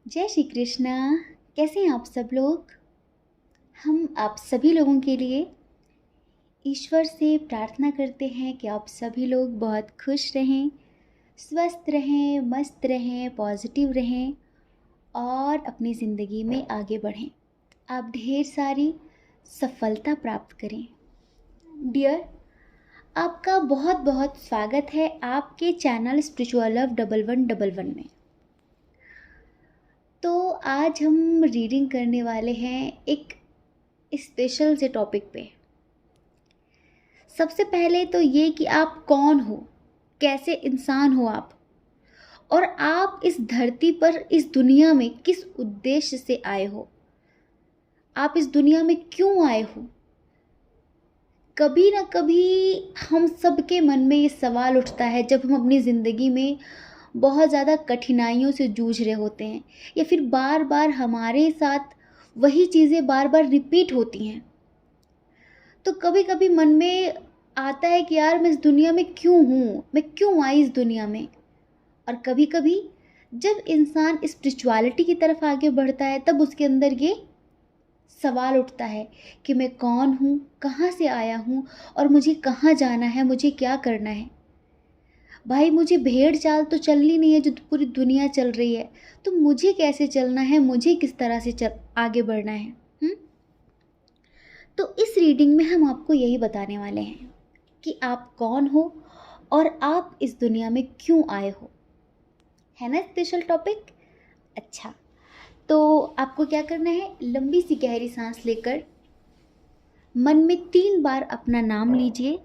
जय श्री कृष्णा। कैसे हैं आप सब लोग। हम आप सभी लोगों के लिए ईश्वर से प्रार्थना करते हैं कि आप सभी लोग बहुत खुश रहें, स्वस्थ रहें, मस्त रहें, पॉजिटिव रहें और अपनी ज़िंदगी में आगे बढ़ें। आप ढेर सारी सफलता प्राप्त करें। डियर, आपका बहुत बहुत स्वागत है आपके चैनल स्पिरिचुअल लव 1111 में। तो आज हम रीडिंग करने वाले हैं एक स्पेशल से टॉपिक पे। सबसे पहले तो ये कि आप कौन हो, कैसे इंसान हो आप, और आप इस धरती पर, इस दुनिया में किस उद्देश्य से आए हो। आप इस दुनिया में क्यों आए हो। कभी ना कभी हम सबके मन में ये सवाल उठता है जब हम अपनी ज़िंदगी में बहुत ज़्यादा कठिनाइयों से जूझ रहे होते हैं, या फिर बार बार हमारे साथ वही चीज़ें बार बार रिपीट होती हैं। तो कभी कभी मन में आता है कि यार मैं इस दुनिया में क्यों हूँ, मैं क्यों आई इस दुनिया में। और कभी कभी जब इंसान स्पिरिचुअलिटी की तरफ आगे बढ़ता है तब उसके अंदर ये सवाल उठता है कि मैं कौन हूँ, कहाँ से आया हूँ और मुझे कहाँ जाना है, मुझे क्या करना है। भाई मुझे भेड़ चाल तो चलनी नहीं है जो पूरी दुनिया चल रही है, तो मुझे कैसे चलना है, मुझे किस तरह से आगे बढ़ना है। तो इस रीडिंग में हम आपको यही बताने वाले हैं कि आप कौन हो और आप इस दुनिया में क्यों आए हो। है ना स्पेशल टॉपिक। अच्छा, तो आपको क्या करना है, लंबी सी गहरी सांस लेकर मन में 3 बार अपना नाम लीजिए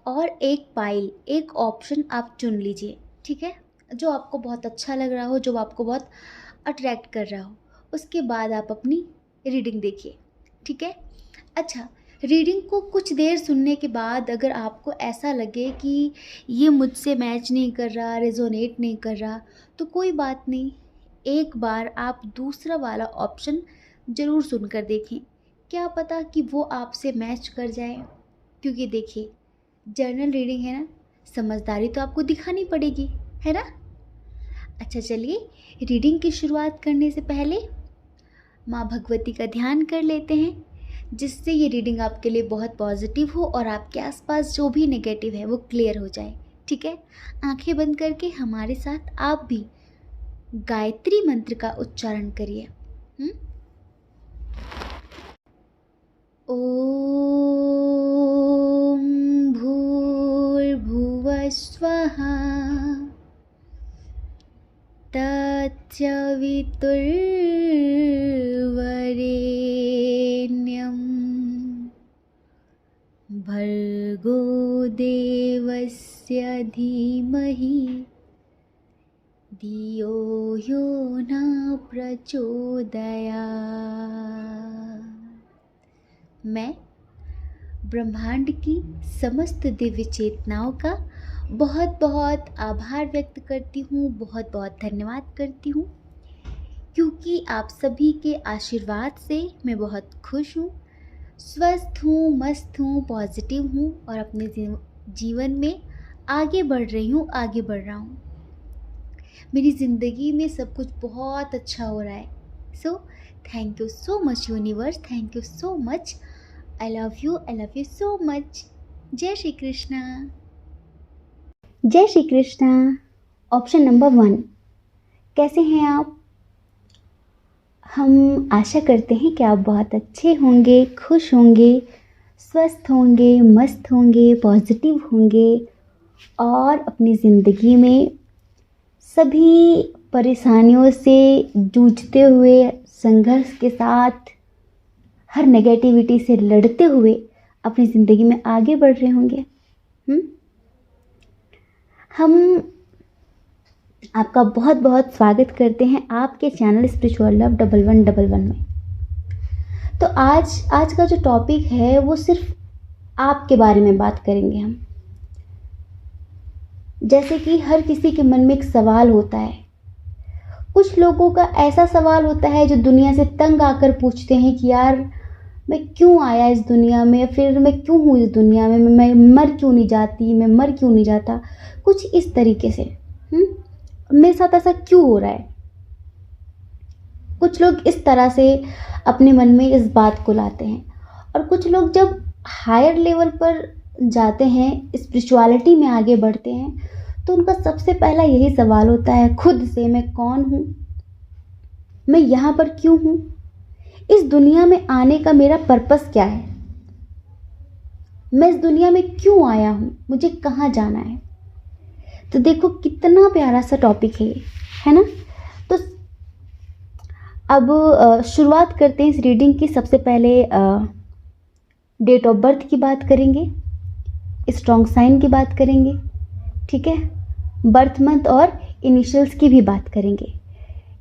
और एक पाइल, एक ऑप्शन आप चुन लीजिए। ठीक है, जो आपको बहुत अच्छा लग रहा हो, जो आपको बहुत अट्रैक्ट कर रहा हो। उसके बाद आप अपनी रीडिंग देखिए। ठीक है। अच्छा, रीडिंग को कुछ देर सुनने के बाद अगर आपको ऐसा लगे कि ये मुझसे मैच नहीं कर रहा, रेजोनेट नहीं कर रहा, तो कोई बात नहीं, एक बार आप दूसरा वाला ऑप्शन ज़रूर सुनकर देखें। क्या पता कि वो आपसे मैच कर जाए। क्योंकि देखिए, जर्नल रीडिंग है ना, समझदारी तो आपको दिखानी पड़ेगी, है ना। अच्छा चलिए, रीडिंग की शुरुआत करने से पहले माँ भगवती का ध्यान कर लेते हैं, जिससे ये रीडिंग आपके लिए बहुत पॉजिटिव हो और आपके आसपास जो भी नेगेटिव है वो क्लियर हो जाए। ठीक है, आंखें बंद करके हमारे साथ आप भी गायत्री मंत्र का उच्चारण करिए। ओम भूर्भुवः स्वः तत्सवितुर्वरेण्यं भर्गो देवस्य धीमहि धियो यो न प्रचोदयात्। मैं ब्रह्मांड की समस्त दिव्य चेतनाओं का बहुत बहुत आभार व्यक्त करती हूँ, बहुत बहुत धन्यवाद करती हूँ, क्योंकि आप सभी के आशीर्वाद से मैं बहुत खुश हूँ, स्वस्थ हूँ, मस्त हूँ, पॉजिटिव हूँ और अपने जीवन में आगे बढ़ रही हूँ, आगे बढ़ रहा हूँ। मेरी ज़िंदगी में सब कुछ बहुत अच्छा हो रहा है। So thank you so much universe, thank you so much. I love you so much. जय श्री कृष्णा। जय श्री कृष्णा। ऑप्शन नंबर 1, कैसे हैं आप। हम आशा करते हैं कि आप बहुत अच्छे होंगे, खुश होंगे, स्वस्थ होंगे, मस्त होंगे, पॉजिटिव होंगे और अपनी ज़िंदगी में सभी परेशानियों से जूझते हुए, संघर्ष के साथ, हर नेगेटिविटी से लड़ते हुए अपनी ज़िंदगी में आगे बढ़ रहे होंगे। हम आपका बहुत बहुत स्वागत करते हैं आपके चैनल स्पिरिचुअल लव 1111 में। तो आज का जो टॉपिक है वो सिर्फ आपके बारे में बात करेंगे हम। जैसे कि हर किसी के मन में एक सवाल होता है। कुछ लोगों का ऐसा सवाल होता है जो दुनिया से तंग आकर पूछते हैं कि यार मैं क्यों आया इस दुनिया में, फिर मैं क्यों हूँ इस दुनिया में, मैं मर क्यों नहीं जाती, मैं मर क्यों नहीं जाता, कुछ इस तरीके से। मेरे साथ ऐसा क्यों हो रहा है। कुछ लोग इस तरह से अपने मन में इस बात को लाते हैं। और कुछ लोग जब हायर लेवल पर जाते हैं, स्पिरिचुअलिटी में आगे बढ़ते हैं, तो उनका सबसे पहला यही सवाल होता है खुद से, मैं कौन हूँ, मैं यहाँ पर क्यों हूँ, इस दुनिया में आने का मेरा पर्पस क्या है, मैं इस दुनिया में क्यों आया हूँ, मुझे कहाँ जाना है। तो देखो कितना प्यारा सा टॉपिक है ये, है ना। तो अब शुरुआत करते हैं इस रीडिंग की। सबसे पहले डेट ऑफ बर्थ की बात करेंगे, स्ट्रॉन्ग साइन की बात करेंगे, ठीक है, बर्थ मंथ और इनिशियल्स की भी बात करेंगे।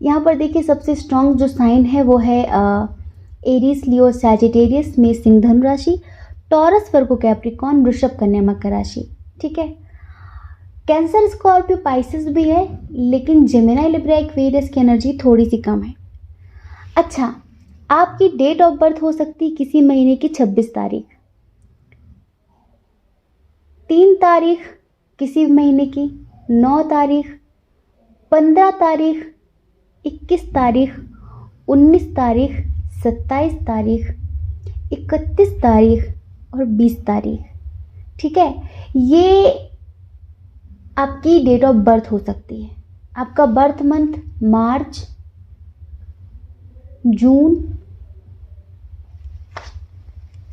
यहाँ पर देखिए सबसे स्ट्रॉन्ग जो साइन है वो है एरीज, लियो, सैजिटेरियस, मेष, सिंह, धनु राशि, टॉरस, वर्गो, कैप्रिकॉर्न, वृषभ, कन्या, मकर राशि, ठीक है। कैंसर, स्कॉर्पियो, पाइसेस भी है, लेकिन जेमिनी, लिब्रा, एक्वेरियस की एनर्जी थोड़ी सी कम है। अच्छा, आपकी डेट ऑफ बर्थ हो सकती है किसी महीने की 26 तारीख, 3 तारीख किसी महीने की, 9 तारीख, 15 तारीख, 21 तारीख, 19 तारीख, 27 तारीख, 31 तारीख और 20 तारीख, ठीक है। ये आपकी डेट ऑफ बर्थ हो सकती है। आपका बर्थ मंथ मार्च, जून,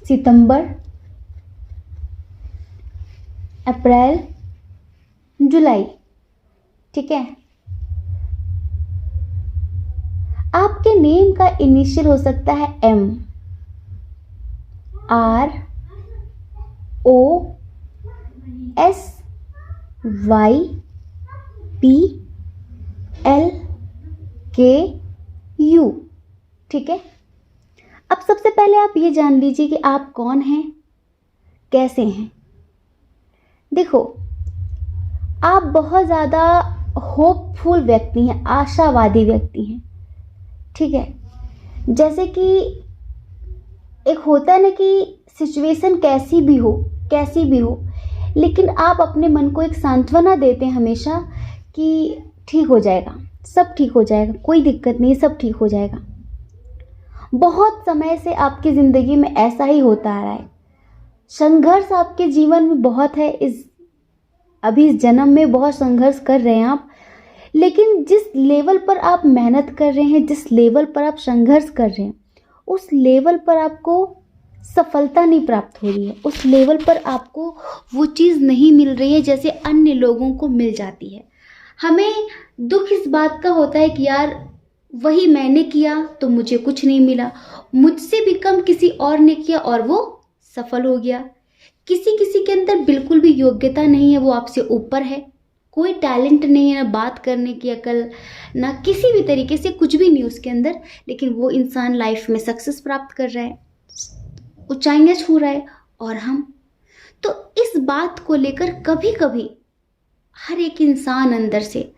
सितंबर, अप्रैल, जुलाई, ठीक है। आपके नेम का इनिशियल हो सकता है M, R, O, S, Y, P, L, K, U, ठीक है। अब सबसे पहले आप ये जान लीजिए कि आप कौन हैं, कैसे हैं। देखो, आप बहुत ज़्यादा होपफुल व्यक्ति हैं, आशावादी व्यक्ति हैं, ठीक है। जैसे कि एक होता है ना कि सिचुएशन कैसी भी हो, लेकिन आप अपने मन को एक सांत्वना देते हैं हमेशा कि ठीक हो जाएगा, सब ठीक हो जाएगा, कोई दिक्कत नहीं, सब ठीक हो जाएगा। बहुत समय से आपकी ज़िंदगी में ऐसा ही होता आ रहा है। संघर्ष आपके जीवन में बहुत है, अभी इस जन्म में बहुत संघर्ष कर रहे हैं आप, लेकिन जिस लेवल पर आप मेहनत कर रहे हैं, जिस लेवल पर आप संघर्ष कर रहे हैं, उस लेवल पर आपको सफलता नहीं प्राप्त हो रही है, उस लेवल पर आपको वो चीज़ नहीं मिल रही है जैसे अन्य लोगों को मिल जाती है। हमें दुख इस बात का होता है कि यार वही मैंने किया तो मुझे कुछ नहीं मिला, मुझसे भी कम किसी और ने किया और वो सफल हो गया। किसी किसी के अंदर बिल्कुल भी योग्यता नहीं है, वो आपसे ऊपर है, कोई टैलेंट नहीं है, ना बात करने की अकल, ना किसी भी तरीके से कुछ भी नहीं उसके अंदर, लेकिन वो इंसान लाइफ में सक्सेस प्राप्त कर रहा है, ऊंचाइयां छू रहा है, और हम तो इस बात को लेकर कभी कभी हर एक इंसान अंदर से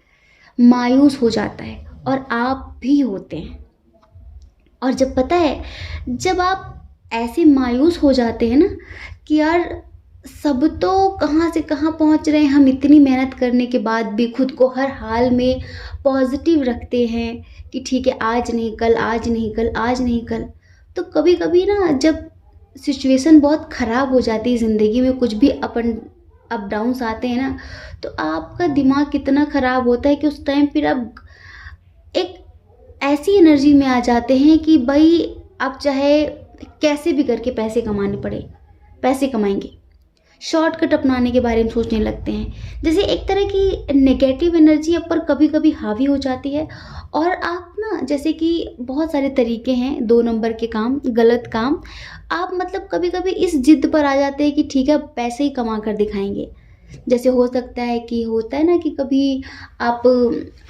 मायूस हो जाता है, और आप भी होते हैं। और जब पता है, जब आप ऐसे मायूस हो जाते हैं ना कि यार सब तो कहाँ से कहाँ पहुँच रहे हैं, हम इतनी मेहनत करने के बाद भी खुद को हर हाल में पॉजिटिव रखते हैं कि ठीक है आज नहीं कल, आज नहीं कल, आज नहीं कल। तो कभी कभी ना जब सिचुएशन बहुत ख़राब हो जाती है ज़िंदगी में, कुछ भी अप डाउन्स आते हैं ना, तो आपका दिमाग कितना ख़राब होता है कि उस टाइम फिर आप एक ऐसी एनर्जी में आ जाते हैं कि भाई आप चाहे कैसे भी करके पैसे कमाने पड़े, पैसे कमाएंगे, शॉर्टकट अपनाने के बारे में सोचने लगते हैं। जैसे एक तरह की नेगेटिव एनर्जी आप पर कभी कभी हावी हो जाती है, और आप ना जैसे कि बहुत सारे तरीके हैं 2 नंबर के काम, गलत काम, आप मतलब कभी कभी इस जिद पर आ जाते हैं कि ठीक है पैसे ही कमा कर दिखाएंगे। जैसे हो सकता है कि होता है ना कि कभी आप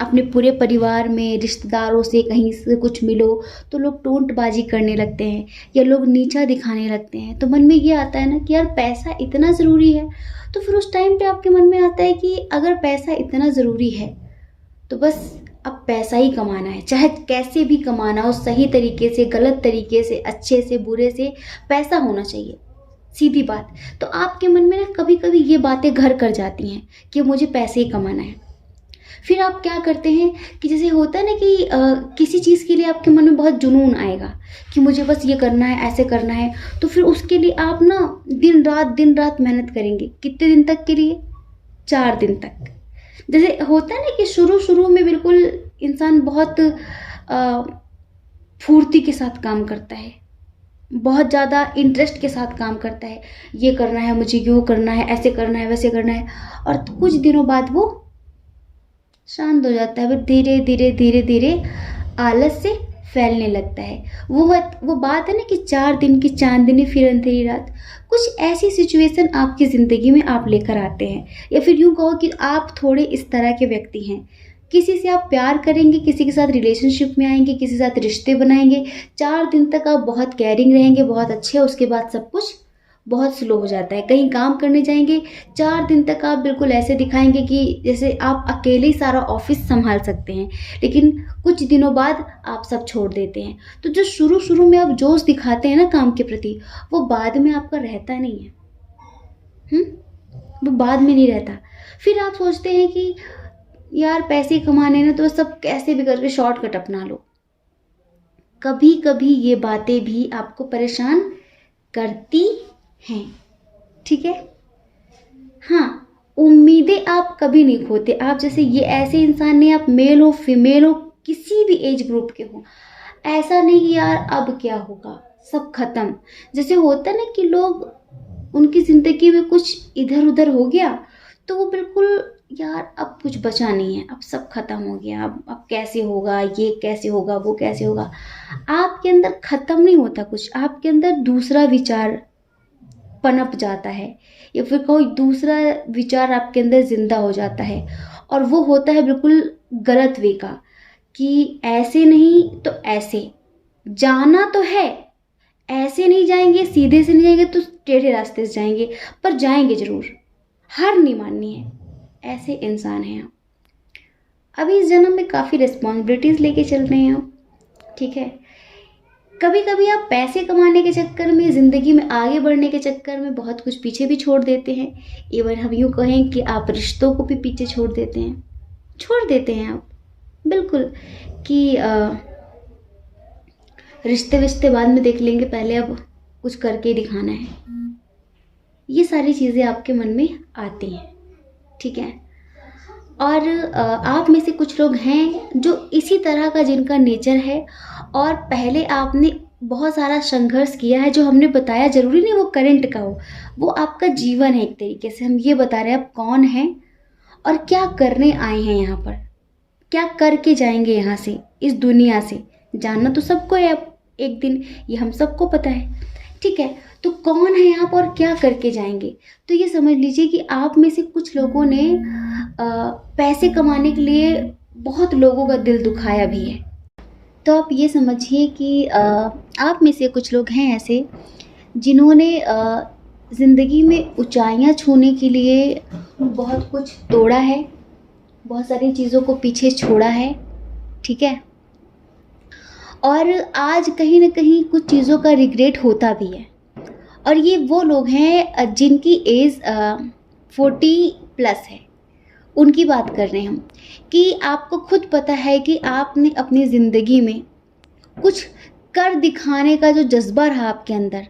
अपने पूरे परिवार में रिश्तेदारों से कहीं से कुछ मिलो तो लोग टोंटबाजी करने लगते हैं या लोग नीचा दिखाने लगते हैं, तो मन में ये आता है ना कि यार पैसा इतना ज़रूरी है। तो फिर उस टाइम पे आपके मन में आता है कि अगर पैसा इतना ज़रूरी है तो बस अब पैसा ही कमाना है, चाहे कैसे भी कमाना हो, सही तरीके से, गलत तरीके से, अच्छे से, बुरे से, पैसा होना चाहिए, सीधी बात। तो आपके मन में ना कभी कभी ये बातें घर कर जाती हैं कि मुझे पैसे ही कमाना है। फिर आप क्या करते हैं कि जैसे होता है ना कि किसी चीज़ के लिए आपके मन में बहुत जुनून आएगा कि मुझे बस ये करना है, ऐसे करना है, तो फिर उसके लिए आप ना दिन रात मेहनत करेंगे। कितने दिन तक के लिए? 4 दिन तक। जैसे होता है ना कि शुरू शुरू में बिल्कुल इंसान बहुत फुर्ती के साथ काम करता है, बहुत ज़्यादा इंटरेस्ट के साथ काम करता है, ये करना है मुझे, यूँ करना है, ऐसे करना है, वैसे करना है, और कुछ दिनों बाद वो शांत हो जाता है। फिर धीरे धीरे धीरे धीरे आलस से फैलने लगता है। वो बात है ना कि 4 दिन की चांदनी फिर अंधेरी रात। कुछ ऐसी सिचुएशन आपकी ज़िंदगी में आप लेकर आते हैं, या फिर यूँ कहो कि आप थोड़े इस तरह के व्यक्ति हैं। किसी से आप प्यार करेंगे, किसी के साथ रिलेशनशिप में आएंगे, किसी के साथ रिश्ते बनाएंगे, 4 दिन तक आप बहुत केयरिंग रहेंगे, बहुत अच्छे, उसके बाद सब कुछ बहुत स्लो हो जाता है। कहीं काम करने जाएंगे, 4 दिन तक आप बिल्कुल ऐसे दिखाएंगे कि जैसे आप अकेले ही सारा ऑफिस संभाल सकते हैं, लेकिन कुछ दिनों बाद आप सब छोड़ देते हैं। तो जो शुरू शुरू में आप जोश दिखाते हैं ना काम के प्रति, वो बाद में आपका रहता नहीं है। वो बाद में नहीं रहता। फिर आप सोचते हैं कि यार पैसे कमाने ना, तो सब कैसे भी करके शॉर्टकट अपना लो। कभी कभी ये बातें भी आपको परेशान करती हैं, ठीक है। हाँ, उम्मीदें आप कभी नहीं खोते। आप जैसे ये ऐसे इंसान नहीं, आप मेल हो फीमेल हो, किसी भी एज ग्रुप के हो, ऐसा नहीं कि यार अब क्या होगा, सब खत्म। जैसे होता है ना कि लोग, उनकी ज़िंदगी में कुछ इधर उधर हो गया तो वो बिल्कुल यार अब कुछ बचा नहीं है, अब सब खत्म हो गया, अब कैसे होगा, ये कैसे होगा, वो कैसे होगा। आपके अंदर खत्म नहीं होता कुछ, आपके अंदर दूसरा विचार पनप जाता है, या फिर कोई दूसरा विचार आपके अंदर जिंदा हो जाता है, और वो होता है बिल्कुल गलत वे का, कि ऐसे नहीं तो ऐसे जाना तो है, ऐसे नहीं जाएंगे, सीधे से नहीं जाएंगे तो टेढ़े रास्ते से जाएंगे, पर जाएंगे जरूर, हार नहीं माननी है। ऐसे इंसान हैं आप। अभी इस जन्म में काफ़ी रिस्पॉन्सिबिलिटीज़ लेके चल रहे हैं आप, ठीक है। कभी कभी आप पैसे कमाने के चक्कर में, ज़िंदगी में आगे बढ़ने के चक्कर में बहुत कुछ पीछे भी छोड़ देते हैं। इवन हम यूँ कहें कि आप रिश्तों को भी पीछे छोड़ देते हैं आप, बिल्कुल, कि रिश्ते विश्ते बाद में देख लेंगे, पहले अब कुछ करके ही दिखाना है। ये सारी चीज़ें आपके मन में आती हैं, ठीक है। और आप में से कुछ लोग हैं जो इसी तरह का, जिनका नेचर है, और पहले आपने बहुत सारा संघर्ष किया है, जो हमने बताया, ज़रूरी नहीं वो करंट का हो, वो आपका जीवन है एक तरीके से। हम ये बता रहे हैं आप कौन हैं और क्या करने आए हैं यहाँ पर, क्या करके जाएंगे यहाँ से, इस दुनिया से। जानना तो सबको है अब एक दिन, ये हम सबको पता है, ठीक है। तो कौन है आप और क्या करके जाएंगे, तो ये समझ लीजिए कि आप में से कुछ लोगों ने पैसे कमाने के लिए बहुत लोगों का दिल दुखाया भी है। तो आप ये समझिए कि आप में से कुछ लोग हैं ऐसे, जिन्होंने ज़िंदगी में ऊंचाइयां छूने के लिए बहुत कुछ तोड़ा है, बहुत सारी चीज़ों को पीछे छोड़ा है, ठीक है। और आज कहीं ना कहीं कुछ चीज़ों का रिग्रेट होता भी है। और ये वो लोग हैं जिनकी एज 40+ है, उनकी बात कर रहे हैं हम, कि आपको खुद पता है कि आपने अपनी ज़िंदगी में कुछ कर दिखाने का जो जज्बा रहा आपके अंदर,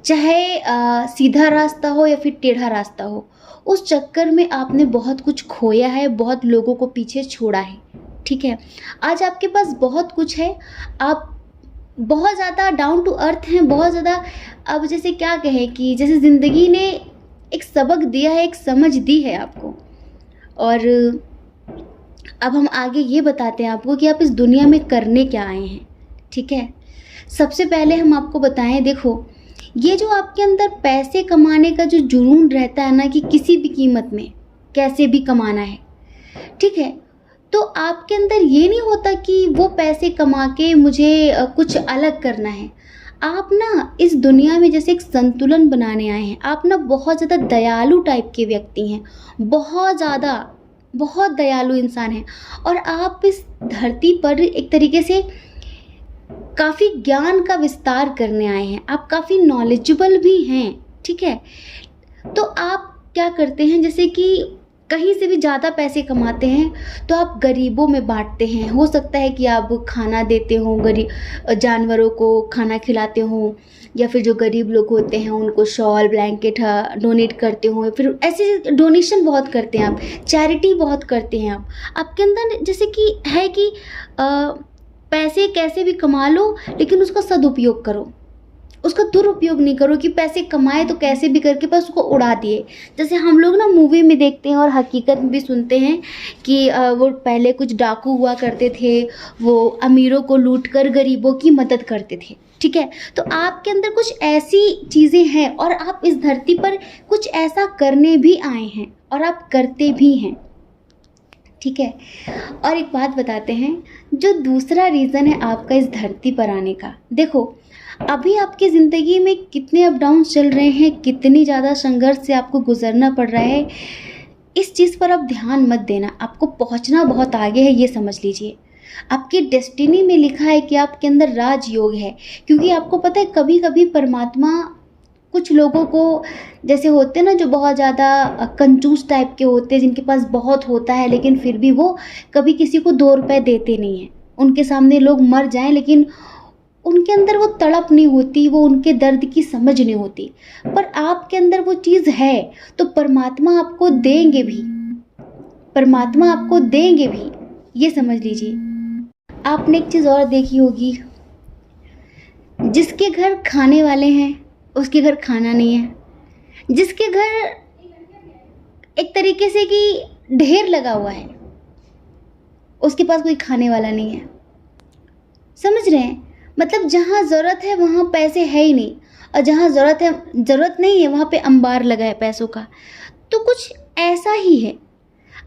चाहे सीधा रास्ता हो या फिर टेढ़ा रास्ता हो, उस चक्कर में आपने बहुत कुछ खोया है, बहुत लोगों को पीछे छोड़ा है, ठीक है। आज आपके पास बहुत कुछ है, आप बहुत ज़्यादा डाउन टू अर्थ हैं, बहुत ज़्यादा, अब जैसे क्या कहें कि जैसे ज़िंदगी ने एक सबक दिया है, एक समझ दी है आपको। और अब हम आगे ये बताते हैं आपको कि आप इस दुनिया में करने क्या आए हैं, ठीक है। सबसे पहले हम आपको बताएं, देखो, ये जो आपके अंदर पैसे कमाने का जो जुनून रहता है ना, कि किसी भी कीमत में कैसे भी कमाना है, ठीक है, तो आपके अंदर ये नहीं होता कि वो पैसे कमा के मुझे कुछ अलग करना है। आप ना इस दुनिया में जैसे एक संतुलन बनाने आए हैं। आप ना बहुत ज़्यादा दयालु टाइप के व्यक्ति हैं, बहुत दयालु इंसान हैं, और आप इस धरती पर एक तरीके से काफ़ी ज्ञान का विस्तार करने आए हैं। आप काफ़ी नॉलेजेबल भी हैं, ठीक है। तो आप क्या करते हैं, जैसे कि कहीं से भी ज़्यादा पैसे कमाते हैं तो आप गरीबों में बांटते हैं। हो सकता है कि आप खाना देते हो, गरीब जानवरों को खाना खिलाते हो, या फिर जो गरीब लोग होते हैं उनको शॉल ब्लैंकेट डोनेट करते हो, फिर ऐसे डोनेशन बहुत करते हैं आप, चैरिटी बहुत करते हैं आप। आपके अंदर जैसे कि है कि पैसे कैसे भी कमा लो लेकिन उसका सदुपयोग करो, उसका दुरुपयोग नहीं करो कि पैसे कमाए तो कैसे भी करके बस उसको उड़ा दिए। जैसे हम लोग ना मूवी में देखते हैं और हकीकत में भी सुनते हैं कि वो पहले कुछ डाकू हुआ करते थे, वो अमीरों को लूट कर गरीबों की मदद करते थे। ठीक है, तो आपके अंदर कुछ ऐसी चीज़ें हैं और आप इस धरती पर कुछ ऐसा करने भी आए हैं और आप करते भी हैं। ठीक है, और एक बात बताते हैं, जो दूसरा रीज़न है आपका इस धरती पर आने का। देखो, अभी आपकी ज़िंदगी में कितने अप डाउन चल रहे हैं, कितनी ज़्यादा संघर्ष से आपको गुजरना पड़ रहा है, इस चीज़ पर आप ध्यान मत देना। आपको पहुंचना बहुत आगे है, ये समझ लीजिए। आपकी डेस्टिनी में लिखा है कि आपके अंदर राजयोग है, क्योंकि आपको पता है कभी कभी परमात्मा कुछ लोगों को, जैसे होते हैं ना जो बहुत ज़्यादा कंजूस टाइप के होते हैं, जिनके पास बहुत होता है लेकिन फिर भी वो कभी किसी को 2 रुपए देते नहीं हैं। उनके सामने लोग मर जाएं लेकिन उनके अंदर वो तड़प नहीं होती, वो उनके दर्द की समझ नहीं होती। पर आपके अंदर वो चीज़ है तो परमात्मा आपको देंगे भी, परमात्मा आपको देंगे भी, ये समझ लीजिए। आपने एक चीज़ और देखी होगी, जिसके घर खाने वाले हैं उसके घर खाना नहीं है, जिसके घर एक तरीके से कि ढेर लगा हुआ है उसके पास कोई खाने वाला नहीं है। समझ रहे हैं? मतलब जहाँ ज़रूरत है वहाँ पैसे है ही नहीं, और जहाँ ज़रूरत नहीं है वहाँ पे अंबार लगा है पैसों का। तो कुछ ऐसा ही है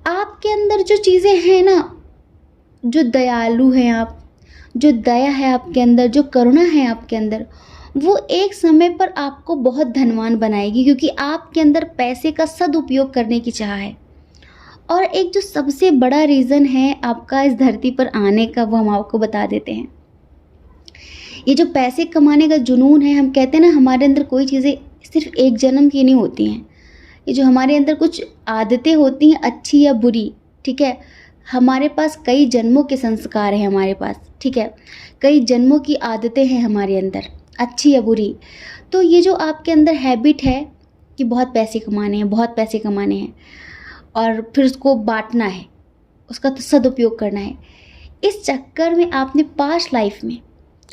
आपके अंदर, जो चीज़ें हैं ना, जो दयालु हैं आप, जो दया है आपके अंदर, जो करुणा है आपके अंदर, वो एक समय पर आपको बहुत धनवान बनाएगी, क्योंकि आपके अंदर पैसे का सदुपयोग करने की चाह है। और एक जो सबसे बड़ा रीज़न है आपका इस धरती पर आने का, वो हम आपको बता देते हैं। ये जो पैसे कमाने का जुनून है, हम कहते हैं ना हमारे अंदर कोई चीज़ें सिर्फ एक जन्म की नहीं होती हैं। ये जो हमारे अंदर कुछ आदतें होती हैं अच्छी या बुरी, ठीक है, हमारे पास कई जन्मों के संस्कार हैं हमारे पास, ठीक है, कई जन्मों की आदतें हैं हमारे अंदर, अच्छी या बुरी। तो ये जो आपके अंदर हैबिट है कि बहुत पैसे कमाने हैं, बहुत पैसे कमाने हैं और फिर उसको बांटना है, उसका तो सदुपयोग करना है, इस चक्कर में आपने पास्ट लाइफ में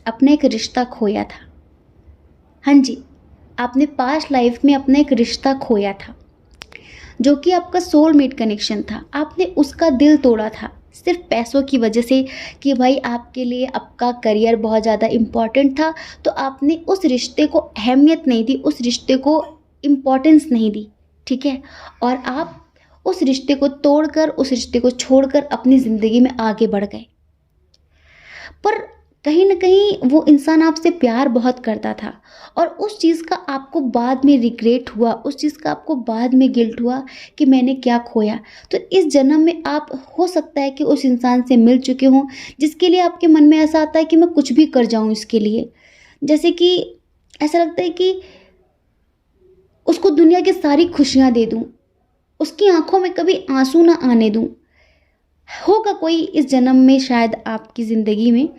अपना एक रिश्ता खोया था। हाँ जी, आपने पास्ट लाइफ में अपना एक रिश्ता खोया था जो कि आपका सोलमेट कनेक्शन था। आपने उसका दिल तोड़ा था सिर्फ पैसों की वजह से, कि भाई आपके लिए आपका करियर बहुत ज़्यादा इम्पॉर्टेंट था, तो आपने उस रिश्ते को अहमियत नहीं दी, उस रिश्ते को इम्पॉर्टेंस नहीं दी, ठीक है, और आप उस रिश्ते को तोड़कर, उस रिश्ते को छोड़कर अपनी ज़िंदगी में आगे बढ़ गए। पर कहीं ना कहीं वो इंसान आपसे प्यार बहुत करता था और उस चीज़ का आपको बाद में रिग्रेट हुआ, उस चीज़ का आपको बाद में गिल्ट हुआ कि मैंने क्या खोया। तो इस जन्म में आप हो सकता है कि उस इंसान से मिल चुके हों जिसके लिए आपके मन में ऐसा आता है कि मैं कुछ भी कर जाऊं इसके लिए। जैसे कि ऐसा लगता है कि उसको दुनिया की सारी खुशियाँ दे दूँ, उसकी आंखों में कभी आंसू ना आने दूँ। होगा कोई इस जन्म में शायद आपकी ज़िंदगी में,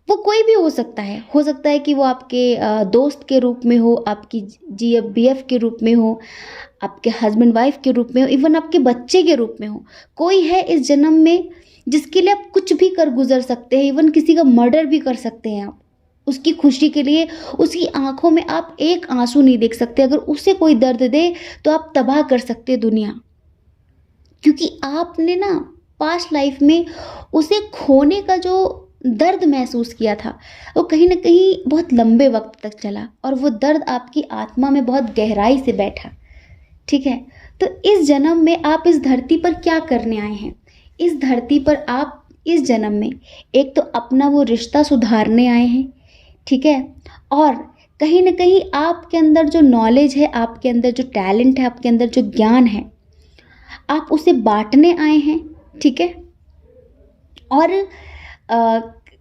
वो कोई भी हो सकता है कि वो आपके दोस्त के रूप में हो, आपकी GF के रूप में हो, आपके हस्बैंड वाइफ के रूप में हो, इवन आपके बच्चे के रूप में हो। कोई है इस जन्म में जिसके लिए आप कुछ भी कर गुजर सकते हैं, इवन किसी का मर्डर भी कर सकते हैं आप उसकी खुशी के लिए। उसकी आंखों में आप एक आंसू नहीं देख सकते, अगर उसे कोई दर्द दे तो आप तबाह कर सकते दुनिया, क्योंकि आपने ना पास्ट लाइफ में उसे खोने का जो दर्द महसूस किया था वो कहीं ना कहीं बहुत लंबे वक्त तक चला और वो दर्द आपकी आत्मा में बहुत गहराई से बैठा। ठीक है, तो इस जन्म में आप इस धरती पर क्या करने आए हैं? इस धरती पर आप इस जन्म में एक तो अपना वो रिश्ता सुधारने आए हैं, ठीक है, और कहीं ना कहीं आपके अंदर जो नॉलेज है, आपके अंदर जो टैलेंट है, आपके अंदर जो ज्ञान है, आप उसे बांटने आए हैं, ठीक है। और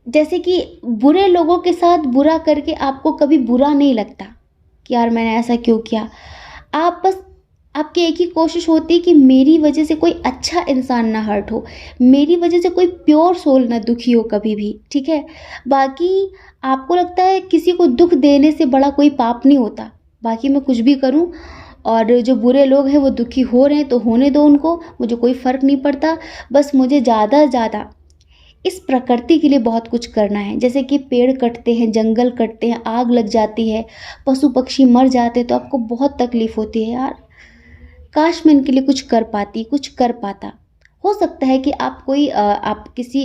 जैसे कि बुरे लोगों के साथ बुरा करके आपको कभी बुरा नहीं लगता कि यार मैंने ऐसा क्यों किया। आप बस आपकी एक ही कोशिश होती है कि मेरी वजह से कोई अच्छा इंसान ना हर्ट हो, मेरी वजह से कोई प्योर सोल ना दुखी हो कभी भी, ठीक है। बाकी आपको लगता है किसी को दुख देने से बड़ा कोई पाप नहीं होता। बाकी मैं कुछ भी करूं और जो बुरे लोग हैं वो दुखी हो रहे हैं तो होने दो उनको, मुझे कोई फ़र्क नहीं पड़ता। बस मुझे ज़्यादा से ज़्यादा इस प्रकृति के लिए बहुत कुछ करना है। जैसे कि पेड़ कटते हैं, जंगल कटते हैं, आग लग जाती है, पशु पक्षी मर जाते हैं, तो आपको बहुत तकलीफ़ होती है यार। काश मैं इनके लिए कुछ कर पाती, कुछ कर पाता। हो सकता है कि आप कोई आप किसी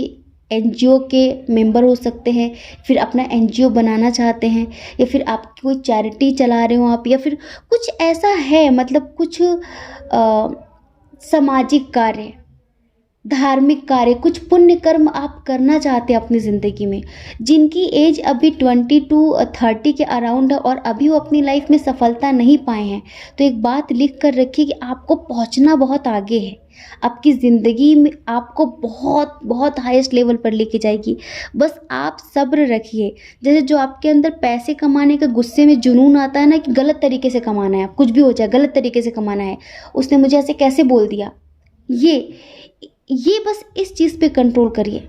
एनजीओ के मेंबर हो सकते हैं, फिर अपना एनजीओ बनाना चाहते हैं, या फिर आप कोई चैरिटी चला रहे हो आप, या फिर कुछ ऐसा है, मतलब कुछ सामाजिक कार्य, धार्मिक कार्य, कुछ पुण्य कर्म आप करना चाहते हैं अपनी ज़िंदगी में। जिनकी एज अभी 20 टू 30 के अराउंड है और अभी वो अपनी लाइफ में सफलता नहीं पाए हैं, तो एक बात लिख कर रखिए कि आपको पहुंचना बहुत आगे है। आपकी ज़िंदगी में आपको बहुत बहुत हाईएस्ट लेवल पर लेके जाएगी। बस आप सब्र रखिए। जैसे जो आपके अंदर पैसे कमाने का गुस्से में जुनून आता है ना, कि गलत तरीके से कमाना है, कुछ भी हो जाए गलत तरीके से कमाना है, उसने मुझे ऐसे कैसे बोल दिया, ये बस इस चीज़ पे कंट्रोल करिए,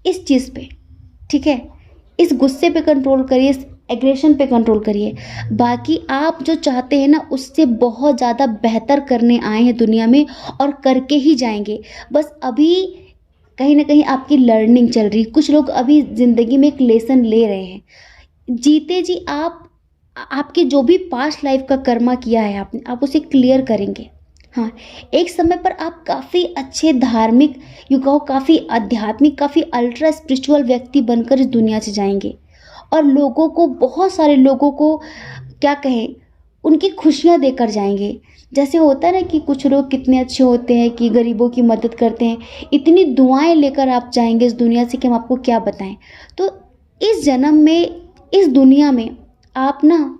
इस चीज़ पे, ठीक है। इस गुस्से पे कंट्रोल करिए, इस एग्रेशन पे कंट्रोल करिए। बाकी आप जो चाहते हैं ना, उससे बहुत ज़्यादा बेहतर करने आए हैं दुनिया में और करके ही जाएंगे। बस अभी कहीं ना कहीं आपकी लर्निंग चल रही। कुछ लोग अभी ज़िंदगी में एक लेसन ले रहे हैं। जीते जी आपके जो भी पास्ट लाइफ का कर्मा किया है आपने, आप उसे क्लियर करेंगे। हाँ, एक समय पर आप काफ़ी अच्छे धार्मिक, यूँ कहो काफ़ी आध्यात्मिक, काफ़ी अल्ट्रा स्पिरिचुअल व्यक्ति बनकर इस दुनिया से जाएंगे और लोगों को, बहुत सारे लोगों को क्या कहें, उनकी खुशियाँ देकर जाएंगे। जैसे होता है ना कि कुछ लोग कितने अच्छे होते हैं कि गरीबों की मदद करते हैं, इतनी दुआएं लेकर आप जाएंगे इस दुनिया से कि हम आपको क्या बताएं। तो इस जन्म में, इस दुनिया में आप ना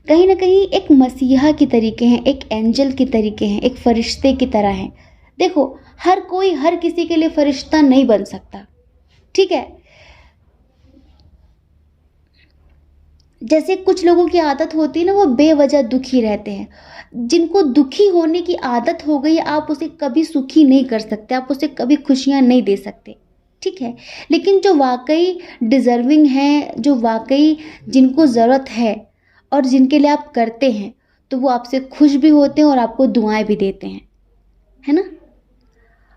कहीं एक मसीहा की तरीके हैं, एक एंजल की तरीके हैं, एक फरिश्ते की तरह हैं। देखो, हर कोई हर किसी के लिए फरिश्ता नहीं बन सकता, ठीक है। जैसे कुछ लोगों की आदत होती है ना, वो बेवजह दुखी रहते हैं। जिनको दुखी होने की आदत हो गई, आप उसे कभी सुखी नहीं कर सकते, आप उसे कभी खुशियां नहीं दे सकते, ठीक है। लेकिन जो वाकई डिज़र्विंग हैं, जो वाकई जिनको ज़रूरत है और जिनके लिए आप करते हैं, तो वो आपसे खुश भी होते हैं और आपको दुआएं भी देते हैं, है ना।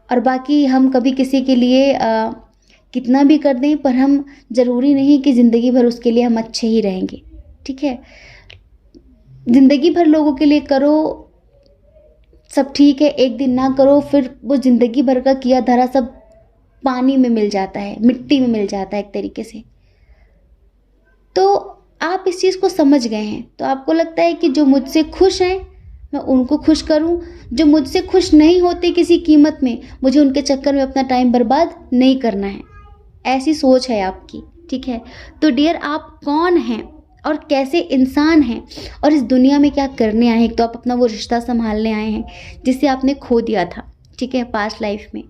और बाकी हम कभी किसी के लिए कितना भी कर दें, पर हम ज़रूरी नहीं कि ज़िंदगी भर उसके लिए हम अच्छे ही रहेंगे, ठीक है। ज़िंदगी भर लोगों के लिए करो, सब ठीक है, एक दिन ना करो, फिर वो ज़िंदगी भर का किया धरा सब पानी में मिल जाता है, मिट्टी में मिल जाता है एक तरीके से। तो आप इस चीज़ को समझ गए हैं, तो आपको लगता है कि जो मुझसे खुश हैं मैं उनको खुश करूं, जो मुझसे खुश नहीं होते किसी कीमत में, मुझे उनके चक्कर में अपना टाइम बर्बाद नहीं करना है। ऐसी सोच है आपकी, ठीक है। तो डियर, आप कौन हैं और कैसे इंसान हैं और इस दुनिया में क्या करने आए हैं। एक तो आप अपना वो रिश्ता संभालने आए हैं जिसे आपने खो दिया था, ठीक है, पास्ट लाइफ में,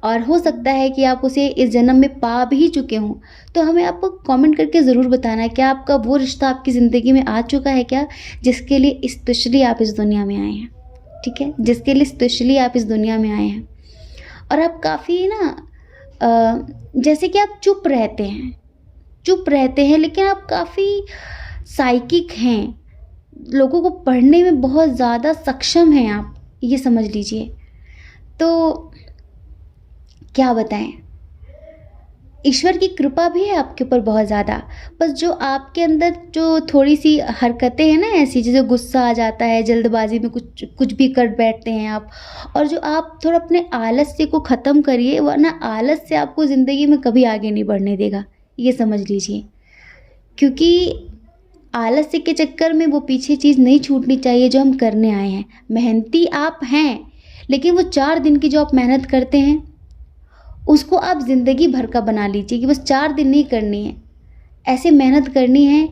और हो सकता है कि आप उसे इस जन्म में पा भी चुके हों। तो हमें आपको कमेंट करके ज़रूर बताना है, क्या आपका वो रिश्ता आपकी ज़िंदगी में आ चुका है क्या, जिसके लिए स्पेशली आप इस दुनिया में आए हैं, ठीक है, जिसके लिए स्पेशली आप इस दुनिया में आए हैं। और आप काफ़ी जैसे कि आप चुप रहते हैं, लेकिन आप काफ़ी साइकिक हैं, लोगों को पढ़ने में बहुत ज़्यादा सक्षम हैं आप, ये समझ लीजिए। तो क्या बताएं, ईश्वर की कृपा भी है आपके ऊपर बहुत ज़्यादा। बस जो आपके अंदर जो थोड़ी सी हरकतें हैं ना ऐसी, जैसे गुस्सा आ जाता है, जल्दबाजी में कुछ भी कर बैठते हैं आप, और जो आप थोड़ा अपने आलस्य को ख़त्म करिए, वरना आलस्य आपको ज़िंदगी में कभी आगे नहीं बढ़ने देगा, ये समझ लीजिए। क्योंकि आलस्य के चक्कर में वो पीछे चीज़ नहीं छूटनी चाहिए जो हम करने आए हैं। मेहनती आप हैं, लेकिन वो 4 दिन की जो आप मेहनत करते हैं उसको आप ज़िंदगी भर का बना लीजिए कि बस 4 दिन नहीं करनी है, ऐसे मेहनत करनी है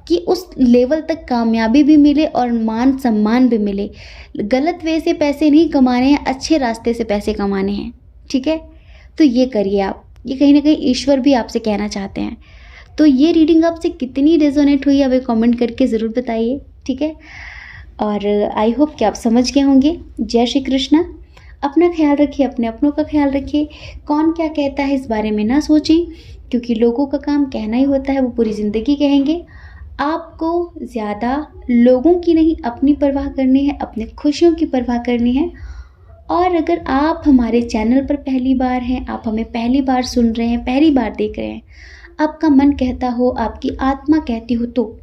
कि उस लेवल तक कामयाबी भी मिले और मान सम्मान भी मिले। गलत वे से पैसे नहीं कमाने हैं, अच्छे रास्ते से पैसे कमाने हैं, ठीक है। तो ये करिए आप, ये कहीं ना कहीं ईश्वर भी आपसे कहना चाहते हैं। तो ये रीडिंग आपसे कितनी रेजोनेट हुई हमें कमेंट करके ज़रूर बताइए, ठीक है। और आई होप कि आप समझ गए होंगे। जय श्री कृष्णा। अपना ख्याल रखिए, अपने अपनों का ख्याल रखिए। कौन क्या कहता है इस बारे में ना सोचें, क्योंकि लोगों का काम कहना ही होता है, वो पूरी ज़िंदगी कहेंगे। आपको ज़्यादा लोगों की नहीं, अपनी परवाह करनी है, अपनी खुशियों की परवाह करनी है। और अगर आप हमारे चैनल पर पहली बार हैं, आप हमें पहली बार सुन रहे हैं, पहली बार देख रहे हैं, आपका मन कहता हो, आपकी आत्मा कहती हो, तो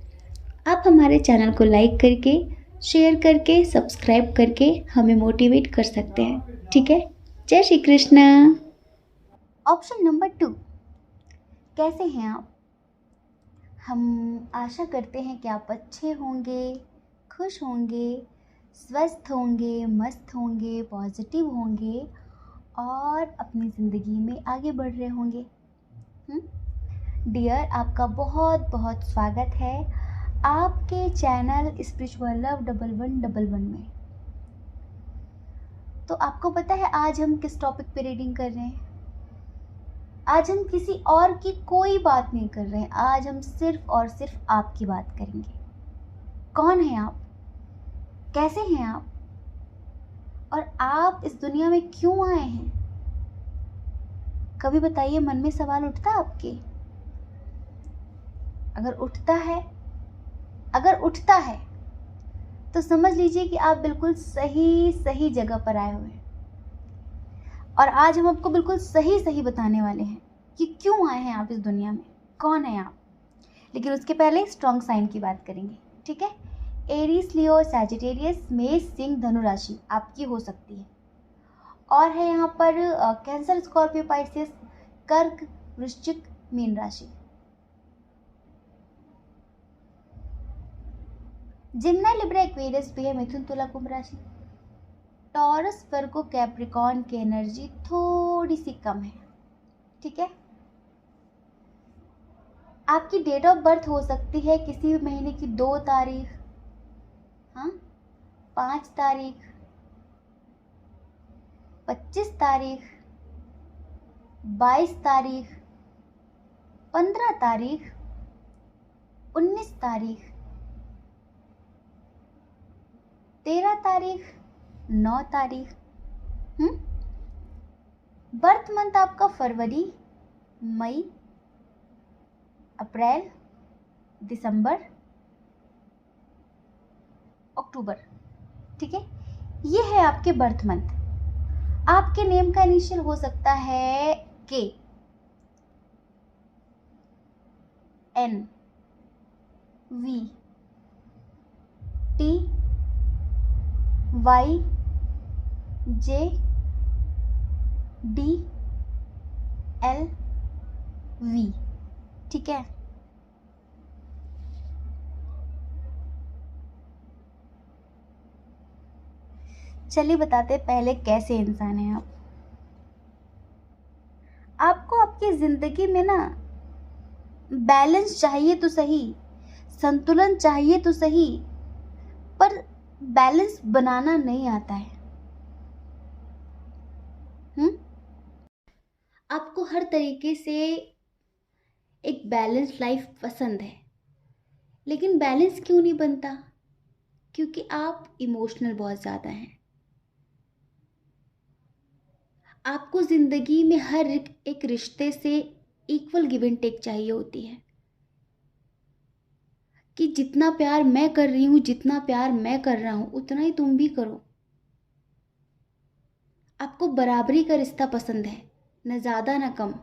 आप हमारे चैनल को लाइक करके, शेयर करके, सब्सक्राइब करके हमें मोटिवेट कर सकते हैं। ठीक है। जय श्री कृष्ण। ऑप्शन नंबर 2, कैसे हैं आप? हम आशा करते हैं कि आप अच्छे होंगे, खुश होंगे, स्वस्थ होंगे, मस्त होंगे, पॉजिटिव होंगे और अपनी ज़िंदगी में आगे बढ़ रहे होंगे। डियर, आपका बहुत बहुत स्वागत है आपके चैनल स्पिरिचुअल लव 1111 में। तो आपको पता है आज हम किस टॉपिक पे रीडिंग कर रहे हैं? आज हम किसी और की कोई बात नहीं कर रहे हैं, आज हम सिर्फ और सिर्फ आपकी बात करेंगे। कौन है आप? कैसे हैं आप? और आप इस दुनिया में क्यों आए हैं? कभी बताइए, मन में सवाल उठता है आपके? अगर उठता है तो समझ लीजिए कि आप बिल्कुल सही जगह पर आए हुए हैं। और आज हम आपको बिल्कुल सही बताने वाले हैं कि क्यों आए हैं आप इस दुनिया में, कौन है आप। लेकिन उसके पहले स्ट्रॉन्ग साइन की बात करेंगे। ठीक है। एरीज, लियो, सैजिटेरियस, मेष, सिंह, धनु राशि आपकी हो सकती है। और है यहाँ पर कैंसर, स्कॉर्पियो, पाइसेस, कर्क, वृश्चिक, मीन राशि। जिम्ना, लिब्रा, एक्वेरियस भी है, मिथुन, तुला, कुंभ राशि। टॉरस, वर्गो, कैप्रिकॉर्न की एनर्जी थोड़ी सी कम है। ठीक है। आपकी डेट ऑफ बर्थ हो सकती है किसी भी महीने की 2 तारीख, 5 तारीख, 25 तारीख, 22 तारीख, 15 तारीख, 19 तारीख, 13 तारीख, 9 तारीख। बर्थ मंथ आपका फरवरी, मई, अप्रैल, दिसंबर, अक्टूबर। ठीक है। ये है आपके बर्थ मंथ। आपके नेम का इनिशियल हो सकता है K, N, V, T, Y, J, D, L, V. ठीक है। चलिए बताते पहले कैसे इंसान हैं आप। आपको आपकी जिंदगी में ना बैलेंस चाहिए तो सही, संतुलन चाहिए तो सही, पर बैलेंस बनाना नहीं आता है। आपको हर तरीके से एक बैलेंस लाइफ पसंद है, लेकिन बैलेंस क्यों नहीं बनता? क्योंकि आप इमोशनल बहुत ज़्यादा हैं। आपको ज़िंदगी में हर एक रिश्ते से इक्वल गिव एंड टेक चाहिए होती है, कि जितना प्यार मैं कर रही हूँ, जितना प्यार मैं कर रहा हूँ, उतना ही तुम भी करो। आपको बराबरी का रिश्ता पसंद है, न ज़्यादा न कम।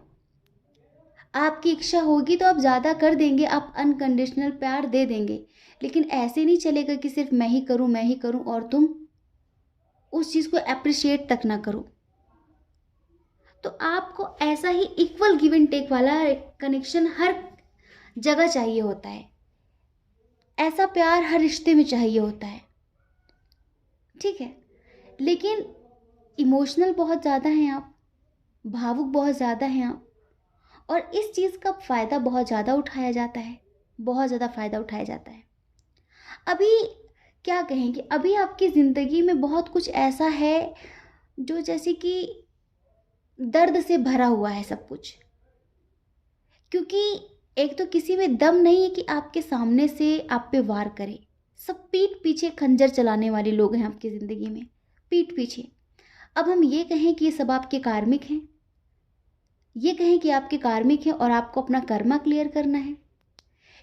आपकी इच्छा होगी तो आप ज़्यादा कर देंगे, आप अनकंडीशनल प्यार दे देंगे, लेकिन ऐसे नहीं चलेगा कि सिर्फ मैं ही करूँ और तुम उस चीज़ को अप्रिशिएट तक ना करो। तो आपको ऐसा ही इक्वल गिव एंड टेक वाला कनेक्शन हर जगह चाहिए होता है। ऐसा प्यार हर रिश्ते में चाहिए होता है। ठीक है। लेकिन इमोशनल बहुत ज़्यादा हैं आप, भावुक बहुत ज़्यादा हैं आप, और इस चीज़ का फ़ायदा बहुत ज़्यादा उठाया जाता है, बहुत ज़्यादा फ़ायदा उठाया जाता है। अभी क्या कहेंगे, अभी आपकी ज़िंदगी में बहुत कुछ ऐसा है जो जैसे कि दर्द से भरा हुआ है सब कुछ। क्योंकि एक तो किसी में दम नहीं है कि आपके सामने से आप पे वार करे, सब पीठ पीछे खंजर चलाने वाले लोग हैं आपकी ज़िंदगी में, पीठ पीछे। अब हम ये कहें कि ये सब आपके कार्मिक हैं, ये कहें कि आपके कार्मिक हैं और आपको अपना कर्मा क्लियर करना है,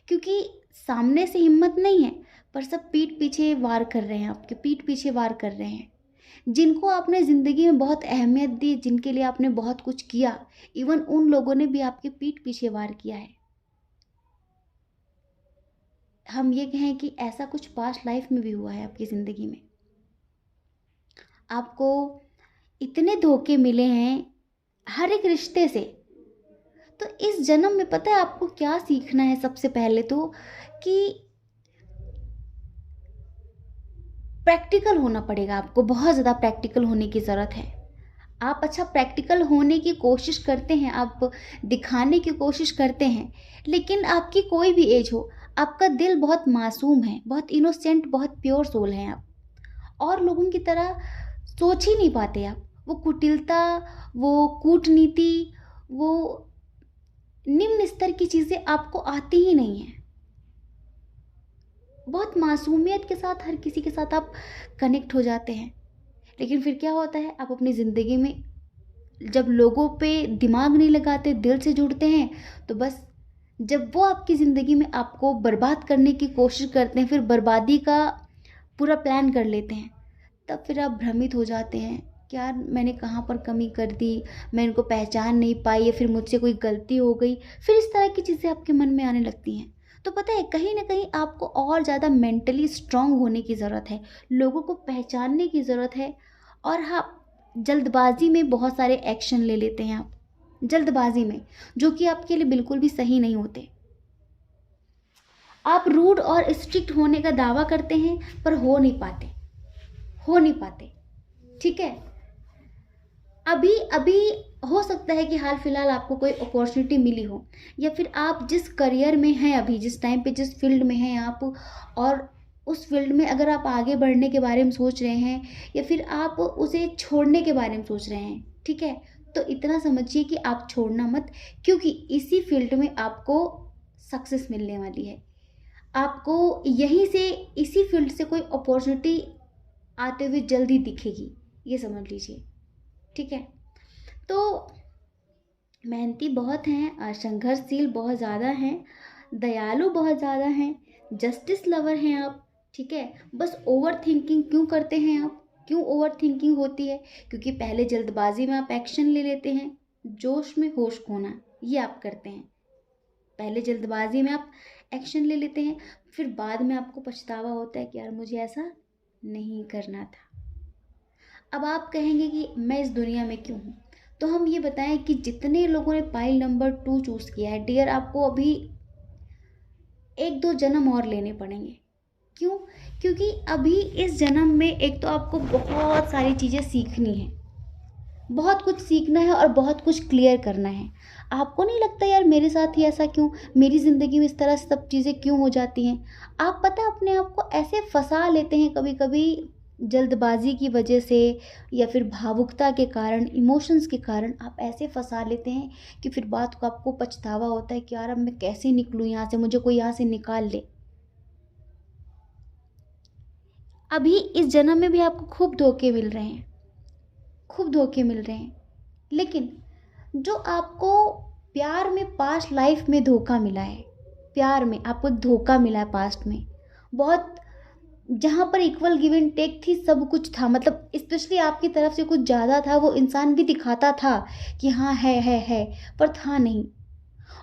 क्योंकि सामने से हिम्मत नहीं है, पर सब पीठ पीछे वार कर रहे हैं, आपके पीठ पीछे वार कर रहे हैं। जिनको आपने ज़िंदगी में बहुत अहमियत दी, जिनके लिए आपने बहुत कुछ किया, इवन उन लोगों ने भी आपके पीठ पीछे वार किया है। हम ये कहें कि ऐसा कुछ पास्ट लाइफ में भी हुआ है आपकी ज़िंदगी में। आपको इतने धोखे मिले हैं हर एक रिश्ते से। तो इस जन्म में पता है आपको क्या सीखना है? सबसे पहले तो कि प्रैक्टिकल होना पड़ेगा आपको, बहुत ज़्यादा प्रैक्टिकल होने की ज़रूरत है। आप अच्छा प्रैक्टिकल होने की कोशिश करते हैं, आप दिखाने की कोशिश करते हैं, लेकिन आपकी कोई भी एज हो, आपका दिल बहुत मासूम है, बहुत इनोसेंट, बहुत प्योर सोल है आप, और लोगों की तरह सोच ही नहीं पाते आप। वो कुटिलता, वो कूटनीति, वो निम्न स्तर की चीज़ें आपको आती ही नहीं हैं। बहुत मासूमियत के साथ हर किसी के साथ आप कनेक्ट हो जाते हैं, लेकिन फिर क्या होता है, आप अपनी ज़िंदगी में जब लोगों पे दिमाग नहीं लगाते, दिल से जुड़ते हैं, तो बस जब वो आपकी ज़िंदगी में आपको बर्बाद करने की कोशिश करते हैं, फिर बर्बादी का पूरा प्लान कर लेते हैं, तब फिर आप भ्रमित हो जाते हैं कि यार मैंने कहाँ पर कमी कर दी, मैं इनको पहचान नहीं पाई, या फिर मुझसे कोई गलती हो गई। फिर इस तरह की चीज़ें आपके मन में आने लगती हैं। तो पता है, कहीं ना कहीं आपको और ज़्यादा मेंटली स्ट्रांग होने की ज़रूरत है, लोगों को पहचानने की ज़रूरत है। और हाँ, जल्दबाजी में बहुत सारे एक्शन ले लेते हैं आप, जल्दबाजी में, जो कि आपके लिए बिल्कुल भी सही नहीं होते। आप रूड और स्ट्रिक्ट होने का दावा करते हैं, पर हो नहीं पाते, हो नहीं पाते। ठीक है, अभी अभी हो सकता है कि हाल फिलहाल आपको कोई अपॉर्चुनिटी मिली हो, या फिर आप जिस करियर में हैं अभी, जिस टाइम पे जिस फील्ड में हैं आप, और उस फील्ड में अगर आप आगे बढ़ने के बारे में सोच रहे हैं, या फिर आप उसे छोड़ने के बारे में सोच रहे हैं, ठीक है, तो इतना समझिए कि आप छोड़ना मत, क्योंकि इसी फील्ड में आपको सक्सेस मिलने वाली है। आपको यहीं से, इसी फील्ड से कोई अपॉर्चुनिटी आते हुए जल्दी दिखेगी, ये समझ लीजिए। ठीक है, तो मेहनती बहुत हैं, संघर्षशील बहुत ज़्यादा हैं, दयालु बहुत ज़्यादा हैं, जस्टिस लवर हैं आप। ठीक है, बस ओवर थिंकिंग क्यों करते हैं आप? क्यों ओवर थिंकिंग होती है? क्योंकि पहले जल्दबाजी में आप एक्शन ले लेते हैं, जोश में होश खोना, ये आप करते हैं। पहले जल्दबाजी में आप एक्शन ले लेते हैं, फिर बाद में आपको पछतावा होता है कि यार मुझे ऐसा नहीं करना था। अब आप कहेंगे कि मैं इस दुनिया में क्यों हूँ? तो हम ये बताएं कि जितने लोगों ने पाइल नंबर 2 चूज़ किया है, डियर, आपको अभी 1-2 जन्म और लेने पड़ेंगे। क्यों? क्योंकि अभी इस जन्म में एक तो आपको बहुत सारी चीज़ें सीखनी है, बहुत कुछ सीखना है और बहुत कुछ क्लियर करना है। आपको नहीं लगता यार मेरे साथ ही ऐसा क्यों, मेरी ज़िंदगी में इस तरह सब चीज़ें क्यों हो जाती हैं? आप पता है अपने आप को ऐसे फंसा लेते हैं कभी कभी, जल्दबाजी की वजह से, या फिर भावुकता के कारण, इमोशंस के कारण आप ऐसे फंसा लेते हैं कि फिर बात को आपको पछतावा होता है कि यार अब मैं कैसे निकलूँ यहाँ से, मुझे कोई यहाँ से निकाल ले। अभी इस जन्म में भी आपको खूब धोखे मिल रहे हैं, खूब धोखे मिल रहे हैं, लेकिन जो आपको प्यार में पास्ट लाइफ में धोखा मिला है, प्यार में आपको एक धोखा मिला है पास्ट में, बहुत, जहाँ पर इक्वल गिव एंड टेक थी, सब कुछ था, मतलब स्पेशली आपकी तरफ से कुछ ज़्यादा था, वो इंसान भी दिखाता था कि हाँ है, पर था नहीं,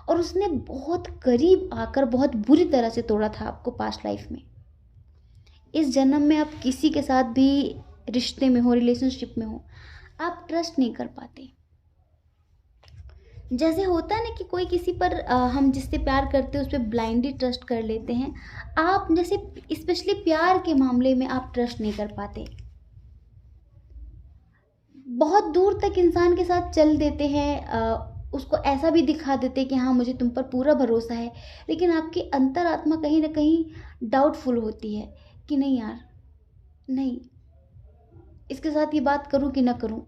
और उसने बहुत करीब आकर बहुत बुरी तरह से तोड़ा था आपको पास्ट लाइफ में। इस जन्म में आप किसी के साथ भी रिश्ते में हो, रिलेशनशिप में हो, आप ट्रस्ट नहीं कर पाते। जैसे होता है ना कि कोई किसी पर हम जिससे प्यार करते हैं उस पर ब्लाइंडली ट्रस्ट कर लेते हैं, आप जैसे स्पेशली प्यार के मामले में आप ट्रस्ट नहीं कर पाते। बहुत दूर तक इंसान के साथ चल देते हैं, उसको ऐसा भी दिखा देते हैं कि हाँ मुझे तुम पर पूरा भरोसा है, लेकिन आपकी अंतरात्मा कहीं ना कहीं डाउटफुल होती है कि नहीं यार, नहीं, इसके साथ ये बात करूँ कि ना करूँ।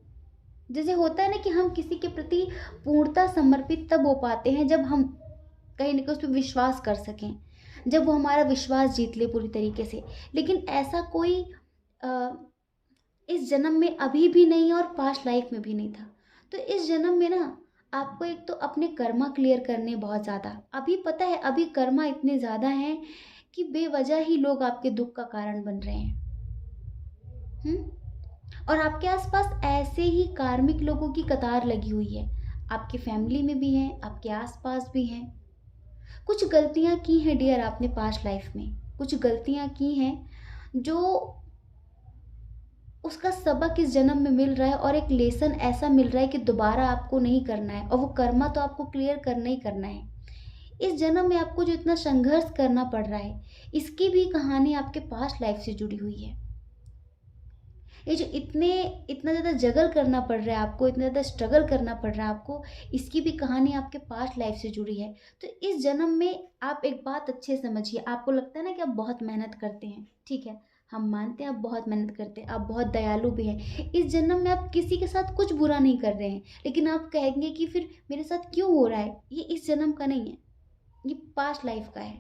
जैसे होता है ना कि हम किसी के प्रति पूर्णता समर्पित तब हो पाते हैं जब हम कहीं ना कहीं उस पर विश्वास कर सकें, जब वो हमारा विश्वास जीत ले पूरी तरीके से। लेकिन ऐसा कोई अ, इस जन्म में अभी भी नहीं और पास्ट लाइफ में भी नहीं था। तो इस जन्म में ना आपको एक तो अपने कर्मा क्लियर करने बहुत ज़्यादा, अभी पता है अभी कर्मा इतने ज़्यादा हैं कि बेवजह ही लोग आपके दुख का कारण बन रहे हैं। और आपके आसपास ऐसे ही कार्मिक लोगों की कतार लगी हुई है, आपकी फैमिली में भी हैं, आपके आसपास भी हैं। कुछ गलतियां की हैं डियर आपने पास्ट लाइफ में, कुछ गलतियां की हैं जो उसका सबक इस जन्म में मिल रहा है, और एक लेसन ऐसा मिल रहा है कि दोबारा आपको नहीं करना है, और वो कर्मा तो आपको क्लियर करना ही करना है। इस जन्म में आपको जो इतना संघर्ष करना पड़ रहा है, इसकी भी कहानी आपके पास्ट लाइफ से जुड़ी हुई है। ये जो इतना ज़्यादा जगल करना पड़ रहा है आपको, इतना ज़्यादा स्ट्रगल करना पड़ रहा है आपको, इसकी भी कहानी आपके पास्ट लाइफ से जुड़ी है। तो इस जन्म में आप एक बात अच्छे से समझिए, आपको लगता है ना कि आप बहुत मेहनत करते हैं, ठीक है, हम मानते हैं आप बहुत मेहनत करते हैं, आप बहुत दयालु भी हैं। इस जन्म में आप किसी के साथ कुछ बुरा नहीं कर रहे हैं, लेकिन आप कहेंगे कि फिर मेरे साथ क्यों हो रहा है, ये इस जन्म का नहीं है, ये पास्ट लाइफ का है।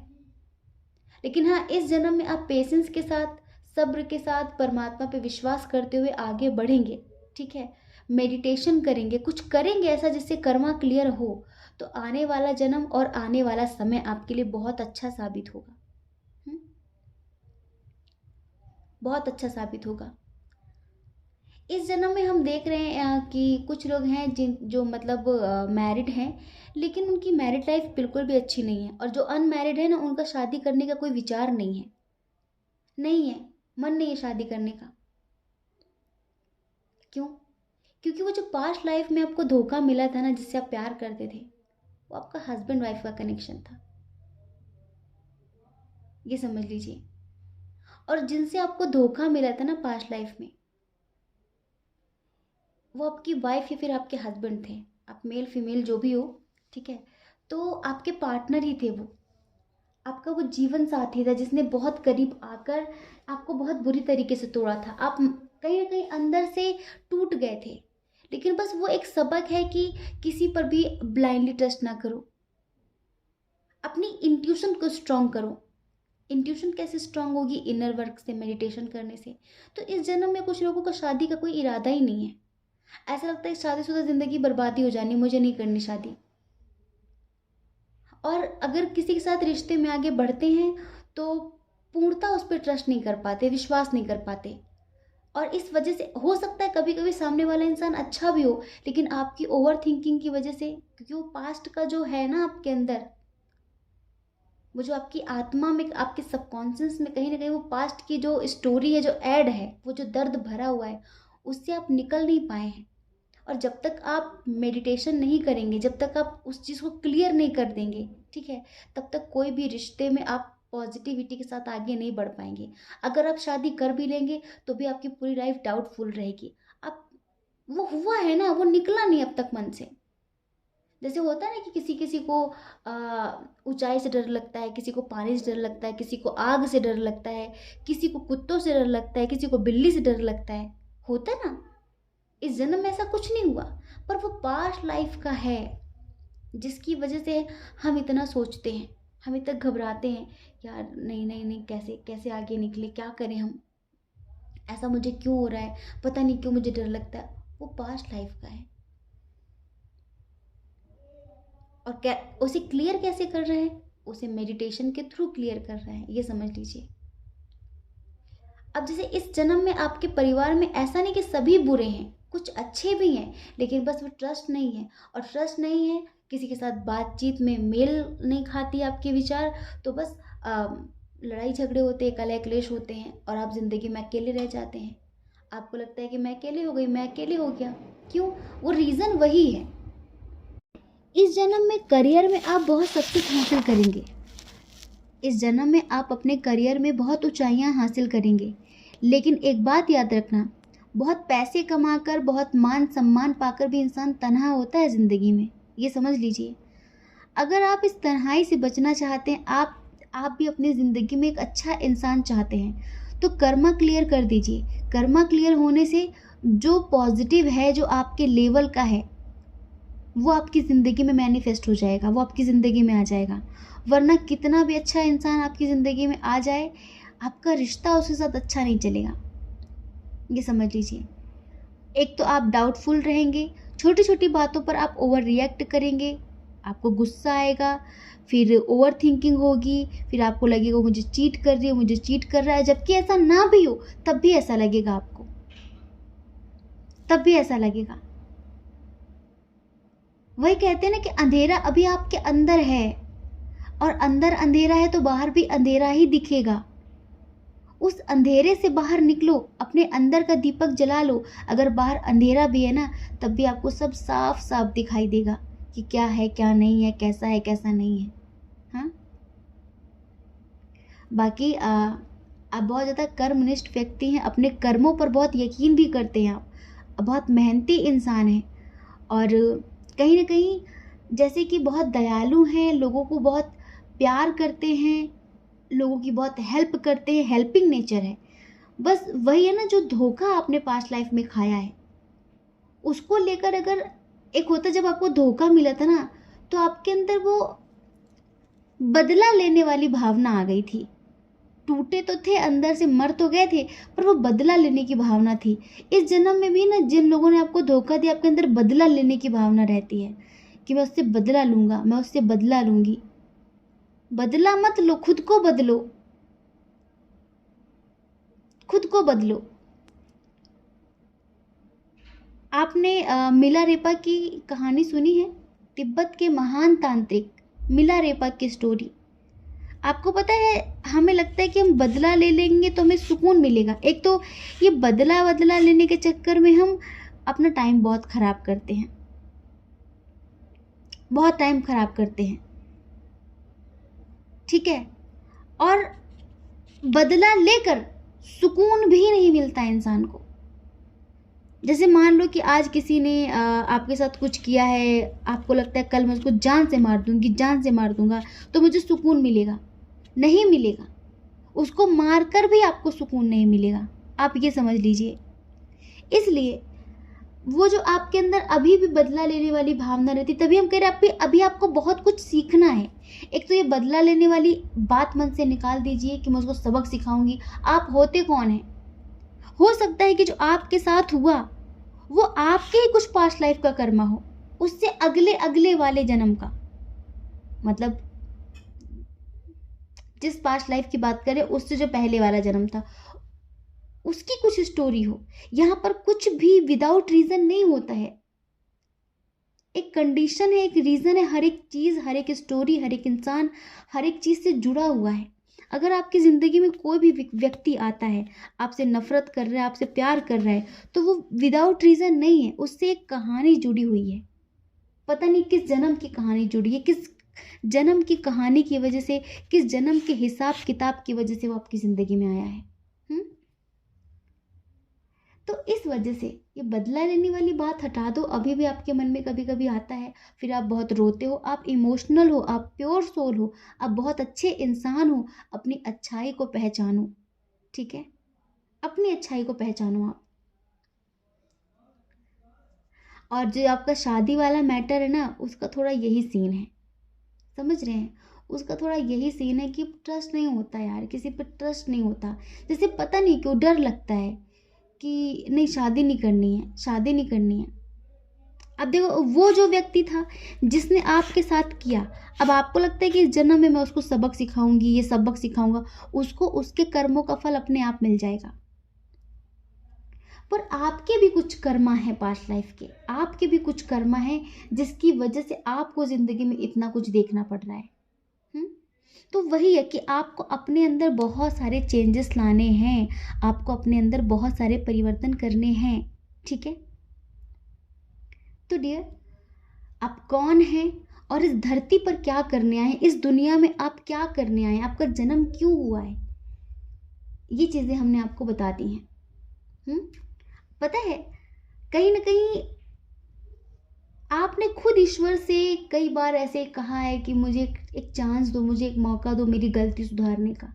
लेकिन हाँ, इस जन्म में आप पेशेंस के साथ, सब्र के साथ, परमात्मा पे विश्वास करते हुए आगे बढ़ेंगे, ठीक है, मेडिटेशन करेंगे, कुछ करेंगे ऐसा जिससे कर्मा क्लियर हो, तो आने वाला जन्म और आने वाला समय आपके लिए बहुत अच्छा साबित होगा। बहुत अच्छा साबित होगा। इस जन्म में हम देख रहे हैं कि कुछ लोग हैं जो मतलब मैरिड हैं, लेकिन उनकी मैरिड लाइफ बिल्कुल भी अच्छी नहीं है, और जो अनमैरिड है ना, उनका शादी करने का कोई विचार नहीं है, नहीं है, मन नहीं है शादी करने का। क्यों? क्योंकि वो जो पास्ट लाइफ में आपको धोखा मिला था ना, जिससे आप प्यार करते थे, वो आपका हस्बैंड वाइफ का कनेक्शन था, ये समझ लीजिए। और जिनसे आपको धोखा मिला था ना पास्ट लाइफ में, वो आपकी वाइफ या फिर आपके हस्बैंड थे, आप मेल फीमेल जो भी हो, ठीक है, तो आपके पार्टनर ही थे, वो आपका वो जीवन साथी था जिसने बहुत करीब आकर आपको बहुत बुरी तरीके से तोड़ा था। आप कहीं ना कहीं अंदर से टूट गए थे। लेकिन बस वो एक सबक है कि किसी पर भी ब्लाइंडली ट्रस्ट ना करो, अपनी इंट्यूशन को स्ट्रांग करो। इंट्यूशन कैसे स्ट्रांग होगी? इनर वर्क से, मेडिटेशन करने से। तो इस जन्म में कुछ लोगों का शादी का कोई इरादा ही नहीं है, ऐसा लगता है शादीशुदा जिंदगी बर्बादी हो जानी, मुझे नहीं करनी शादी। और अगर किसी के साथ रिश्ते में आगे बढ़ते हैं तो पूर्णतः उस पर ट्रस्ट नहीं कर पाते, विश्वास नहीं कर पाते, और इस वजह से हो सकता है कभी कभी सामने वाला इंसान अच्छा भी हो, लेकिन आपकी ओवर थिंकिंग की वजह से, क्योंकि वो पास्ट का जो है ना आपके अंदर, वो जो आपकी आत्मा में, आपके सबकॉन्शियस में कहीं ना कहीं वो पास्ट की जो स्टोरी है, जो ऐड है, वो जो दर्द भरा हुआ है, उससे आप निकल नहीं पाए हैं। और जब तक आप मेडिटेशन नहीं करेंगे, जब तक आप उस चीज़ को क्लियर नहीं कर देंगे, ठीक है, तब तक कोई भी रिश्ते में आप पॉजिटिविटी के साथ आगे नहीं बढ़ पाएंगे। अगर आप शादी कर भी लेंगे तो भी आपकी पूरी लाइफ डाउटफुल रहेगी। आप, वो हुआ है ना, वो निकला नहीं अब तक मन से। जैसे होता है ना कि किसी किसी को ऊंचाई से डर लगता है, किसी को पानी से डर लगता है, किसी को आग से डर लगता है, किसी को कुत्तों से डर लगता है, किसी को बिल्ली से डर लगता है, होता है ना। इस जन्म में ऐसा कुछ नहीं हुआ, पर वो पास्ट लाइफ का है जिसकी वजह से हम इतना सोचते हैं, हम इतना घबराते हैं, यार नहीं नहीं नहीं, कैसे कैसे आगे निकले, क्या करें हम, ऐसा मुझे क्यों हो रहा है, पता नहीं क्यों मुझे डर लगता है। वो पास्ट लाइफ का है। और क्या उसे क्लियर कैसे कर रहे हैं? उसे मेडिटेशन के थ्रू क्लियर कर रहे हैं, ये समझ लीजिए। अब जैसे इस जन्म में आपके परिवार में ऐसा नहीं कि सभी बुरे हैं, कुछ अच्छे भी हैं, लेकिन बस वो ट्रस्ट नहीं है। और ट्रस्ट नहीं है, किसी के साथ बातचीत में मेल नहीं खाती आपके विचार, तो बस लड़ाई झगड़े होते हैं, कलह क्लेश होते हैं, और आप ज़िंदगी में अकेले रह जाते हैं। आपको लगता है कि मैं अकेले हो गई, मैं अकेले हो गया। क्यों? वो रीज़न वही है। इस जन्म में करियर में आप बहुत सक्सेस हासिल करेंगे, इस जन्म में आप अपने करियर में बहुत ऊंचाइयां हासिल करेंगे। लेकिन एक बात याद रखना, बहुत पैसे कमाकर, बहुत मान सम्मान पाकर भी इंसान तन्हा होता है ज़िंदगी में, ये समझ लीजिए। अगर आप इस तन्हाई से बचना चाहते हैं, आप भी अपनी ज़िंदगी में एक अच्छा इंसान चाहते हैं, तो कर्मा क्लियर कर दीजिए। कर्मा क्लियर होने से जो पॉजिटिव है, जो आपके लेवल का है, वो आपकी ज़िंदगी में मैनिफेस्ट हो जाएगा, वो आपकी ज़िंदगी में आ जाएगा। वरना कितना भी अच्छा इंसान आपकी ज़िंदगी में आ जाए, आपका रिश्ता उसके साथ अच्छा नहीं चलेगा। ये समझ लीजिए। एक तो आप डाउटफुल रहेंगे, छोटी छोटी बातों पर आप ओवर रिएक्ट करेंगे, आपको गुस्सा आएगा, फिर ओवर थिंकिंग होगी, फिर आपको लगेगा मुझे चीट कर रही है, मुझे चीट कर रहा है, जबकि ऐसा ना भी हो तब भी ऐसा लगेगा आपको, तब भी ऐसा लगेगा। वही कहते हैं ना कि अंधेरा अभी आपके अंदर है, और अंदर अंधेरा है तो बाहर भी अंधेरा ही दिखेगा। उस अंधेरे से बाहर निकलो, अपने अंदर का दीपक जला लो। अगर बाहर अंधेरा भी है ना, तब भी आपको सब साफ साफ दिखाई देगा कि क्या है क्या नहीं है, कैसा है कैसा नहीं है। हाँ, बाकी आप बहुत ज़्यादा कर्मनिष्ठ व्यक्ति हैं, अपने कर्मों पर बहुत यकीन भी करते हैं, आप बहुत मेहनती इंसान हैं, और कहीं ना कहीं जैसे कि बहुत दयालु हैं, लोगों को बहुत प्यार करते हैं, लोगों की बहुत हेल्प करते हैं, हेल्पिंग नेचर है। बस वही है ना, जो धोखा आपने पास्ट लाइफ में खाया है उसको लेकर, अगर एक होता जब आपको धोखा मिला था ना, तो आपके अंदर वो बदला लेने वाली भावना आ गई थी। टूटे तो थे अंदर से, मर तो गए थे, पर वो बदला लेने की भावना थी। इस जन्म में भी ना, जिन लोगों ने आपको धोखा दिया, आपके अंदर बदला लेने की भावना रहती है कि मैं उससे बदला लूंगा, मैं उससे बदला लूंगी। बदला मत लो, खुद को बदलो, खुद को बदलो। आपने मिलारेपा की कहानी सुनी है? तिब्बत के महान तांत्रिक मिलारेपा की स्टोरी। आपको पता है, हमें लगता है कि हम बदला ले लेंगे तो हमें सुकून मिलेगा। एक तो ये बदला बदला लेने के चक्कर में हम अपना टाइम बहुत खराब करते हैं, बहुत टाइम खराब करते हैं, ठीक है। और बदला लेकर सुकून भी नहीं मिलता इंसान को। जैसे मान लो कि आज किसी ने आपके साथ कुछ किया है, आपको लगता है कल मैं उसको जान से मार दूंगी, जान से मार दूंगा तो मुझे सुकून मिलेगा। नहीं मिलेगा, उसको मारकर भी आपको सुकून नहीं मिलेगा, आप ये समझ लीजिए। इसलिए वो जो आपके अंदर अभी भी बदला लेने वाली भावना रहती, तभी हम कह रहे हैं अभी आपको बहुत कुछ सीखना है। एक तो ये बदला लेने वाली बात मन से निकाल दीजिए कि मैं उसको सबक सिखाऊंगी। आप होते कौन हैं? हो सकता है कि जो आपके साथ हुआ वो आपके ही कुछ पास्ट लाइफ का कर्मा हो, उससे अगले अगले वाले जन्म का, मतलब जिस पास्ट लाइफ की बात करें उससे जो पहले वाला जन्म था उसकी कुछ स्टोरी हो। यहाँ पर कुछ भी विदाउट रीजन नहीं होता है, एक कंडीशन है, एक रीजन है। हर एक चीज, हर एक स्टोरी, हर एक इंसान हर एक चीज से जुड़ा हुआ है। अगर आपकी जिंदगी में कोई भी व्यक्ति आता है, आपसे नफरत कर रहा है, आपसे प्यार कर रहा है, तो वो विदाउट रीजन नहीं है, उससे एक कहानी जुड़ी हुई है। पता नहीं किस जन्म की कहानी जुड़ी है, किस जन्म की कहानी की वजह से, किस जन्म के हिसाब किताब की वजह से वो आपकी जिंदगी में आया है। तो इस वजह से ये बदला लेने वाली बात हटा दो। अभी भी आपके मन में कभी कभी आता है, फिर आप बहुत रोते हो, आप इमोशनल हो, आप प्योर सोल हो, आप बहुत अच्छे इंसान हो। अपनी अच्छाई को पहचानो, ठीक है, अपनी अच्छाई को पहचानो आप। और जो आपका शादी वाला मैटर है ना, उसका थोड़ा यही सीन है, समझ रहे हैं? उसका थोड़ा यही सीन है कि ट्रस्ट नहीं होता यार, किसी पर ट्रस्ट नहीं होता। जैसे पता नहीं क्यों डर लगता है कि नहीं, शादी नहीं करनी है, शादी नहीं करनी है। अब देखो, वो जो व्यक्ति था जिसने आपके साथ किया, अब आपको लगता है कि इस जन्म में मैं उसको सबक सिखाऊंगी, ये सबक सिखाऊंगा, उसको उसके कर्मों का फल अपने आप मिल जाएगा। पर आपके भी कुछ कर्मा है पास्ट लाइफ के, आपके भी कुछ कर्मा है जिसकी वजह से आपको जिंदगी में इतना कुछ देखना पड़ रहा है। तो वही है कि आपको अपने अंदर बहुत सारे चेंजेस लाने हैं, आपको अपने अंदर बहुत सारे परिवर्तन करने हैं, ठीक है। तो डियर, आप कौन हैं और इस धरती पर क्या करने आए, इस दुनिया में आप क्या करने आए, आपका जन्म क्यों हुआ है, ये चीजें हमने आपको बता दी हैं। पता है, कहीं ना कहीं आपने खुद ईश्वर से कई बार ऐसे कहा है कि मुझे एक चांस दो, मुझे एक मौका दो मेरी गलती सुधारने का।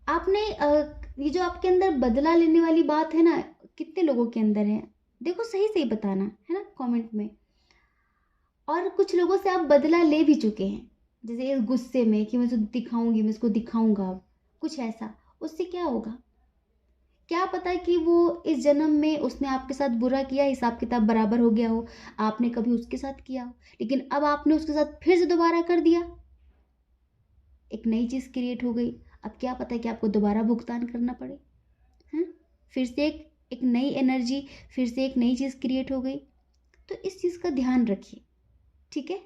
आपने ये जो आपके अंदर बदला लेने वाली बात है ना, कितने लोगों के अंदर है? देखो सही सही बताना है ना कमेंट में। और कुछ लोगों से आप बदला ले भी चुके हैं, जैसे इस गुस्से में कि मैं इसको दिखाऊंगी, मैं इसको दिखाऊंगा अब, कुछ ऐसा। उससे क्या होगा? क्या पता कि वो इस जन्म में उसने आपके साथ बुरा किया, हिसाब किताब बराबर हो गया हो, आपने कभी उसके साथ किया हो, लेकिन अब आपने उसके साथ फिर से दोबारा कर दिया, एक नई चीज़ क्रिएट हो गई। अब क्या पता कि आपको दोबारा भुगतान करना पड़े, हैं? फिर से एक नई एनर्जी, फिर से एक नई चीज़ क्रिएट हो गई। तो इस चीज़ का ध्यान रखिए, ठीक है?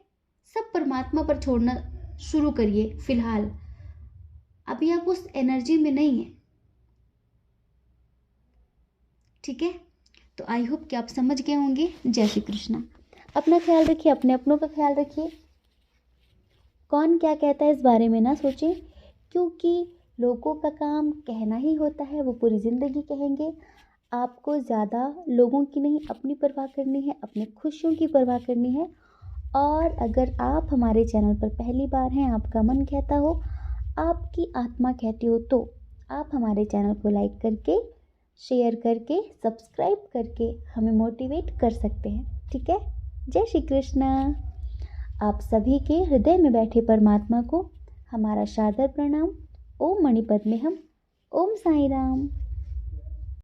सब परमात्मा पर छोड़ना शुरू करिए फिलहाल। अभी आप उस एनर्जी में नहीं है, ठीक है? तो आई होप कि आप समझ गए होंगे। जय श्री कृष्णा। अपना ख्याल रखिए, अपने अपनों का ख्याल रखिए। कौन क्या कहता है इस बारे में ना सोचें, क्योंकि लोगों का काम कहना ही होता है, वो पूरी ज़िंदगी कहेंगे। आपको ज़्यादा लोगों की नहीं, अपनी परवाह करनी है, अपने खुशियों की परवाह करनी है। और अगर आप हमारे चैनल पर पहली बार हैं, आपका मन कहता हो, आपकी आत्मा कहती हो, तो आप हमारे चैनल को लाइक करके, शेयर करके, सब्सक्राइब करके हमें मोटिवेट कर सकते हैं, ठीक है? जय श्री कृष्णा। आप सभी के हृदय में बैठे परमात्मा को हमारा सादर प्रणाम। ओम मणिपद में हम। ओम साई राम।